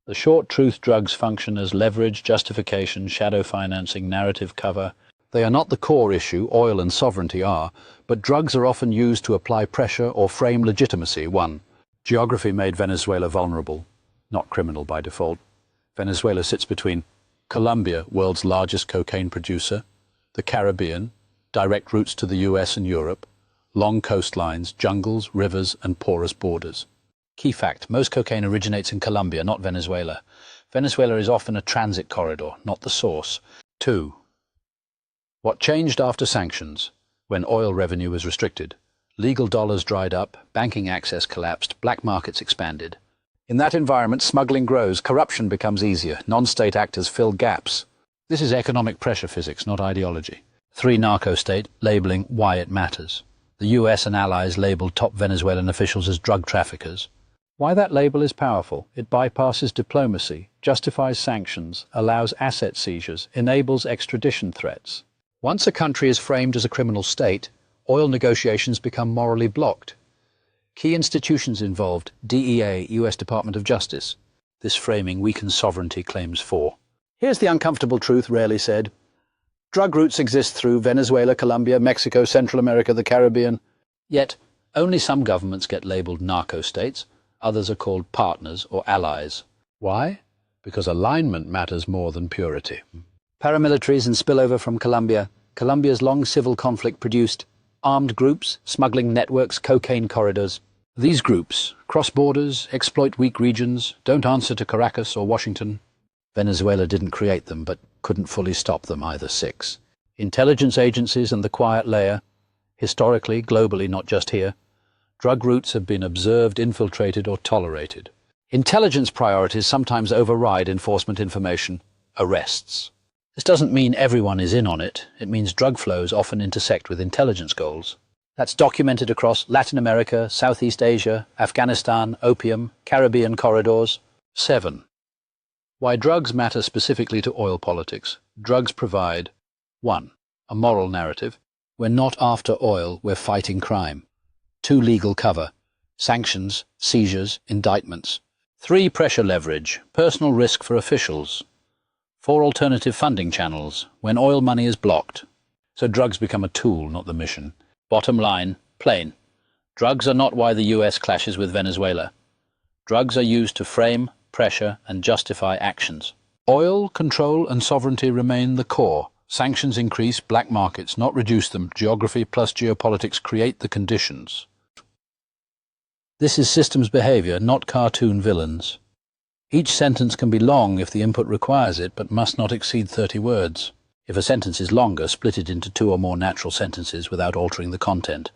The short truth drugs function as leverage, justification, shadow financing, narrative cover. They are not the core issue, oil and sovereignty are, but drugs are often used to apply pressure or frame legitimacy. 1. Geography made Venezuela vulnerable, not criminal by default. Venezuela sits between Colombia, world's largest cocaine producer, the Caribbean, direct routes to the US and Europe, long coastlines, jungles, rivers, and porous borders. Key fact, most cocaine originates in Colombia, not Venezuela. Venezuela is often a transit corridor, not the source. 2. What changed after sanctions? When oil revenue was restricted. Legal dollars dried up, banking access collapsed, black markets expanded. In that environment, smuggling grows, corruption becomes easier, non-state actors fill gaps. This is economic pressure physics, not ideology. 3. Narco-state, labeling why it matters. The US and allies labeled top Venezuelan officials as drug traffickers. Why that label is powerful? It bypasses diplomacy, justifies sanctions, allows asset seizures, enables extradition threats. Once a country is framed as a criminal state, oil negotiations become morally blocked. Key institutions involved: DEA, US Department of Justice. This framing weakens sovereignty, claims 4. Here's the uncomfortable truth rarely said. Drug routes exist through Venezuela, Colombia, Mexico, Central America, the Caribbean. Yet, only some governments get labeled narco-states. Others are called partners or allies. Why? Because alignment matters more than purity. Paramilitaries and spillover from Colombia. Colombia's long civil conflict produced armed groups, smuggling networks, cocaine corridors. These groups cross borders, exploit weak regions, don't answer to Caracas or Washington. Venezuela didn't create them, but couldn't fully stop them either. 6. Intelligence agencies and the quiet layer. Historically, globally, not just here, drug routes have been observed, infiltrated, or tolerated. Intelligence priorities sometimes override enforcement information. Arrests. This doesn't mean everyone is in on it. It means drug flows often intersect with intelligence goals. That's documented across Latin America, Southeast Asia, Afghanistan, opium, Caribbean corridors. 7. Why drugs matter specifically to oil politics. Drugs provide 1. A moral narrative. We're not after oil, we're fighting crime. 2. Legal cover. Sanctions, seizures, indictments. 3. Pressure leverage. Personal risk for officials. 4. Alternative funding channels, when oil money is blocked. So drugs become a tool, not the mission. Bottom line, plain. Drugs are not why the US clashes with Venezuela. Drugs are used to frame, pressure, and justify actions. Oil, control, and sovereignty remain the core. Sanctions increase black markets, not reduce them. Geography plus geopolitics create the conditions. This is systems behavior, not cartoon villains. Each sentence can be long if the input requires it, but must not exceed 30 words. If a sentence is longer, split it into 2 or more natural sentences without altering the content.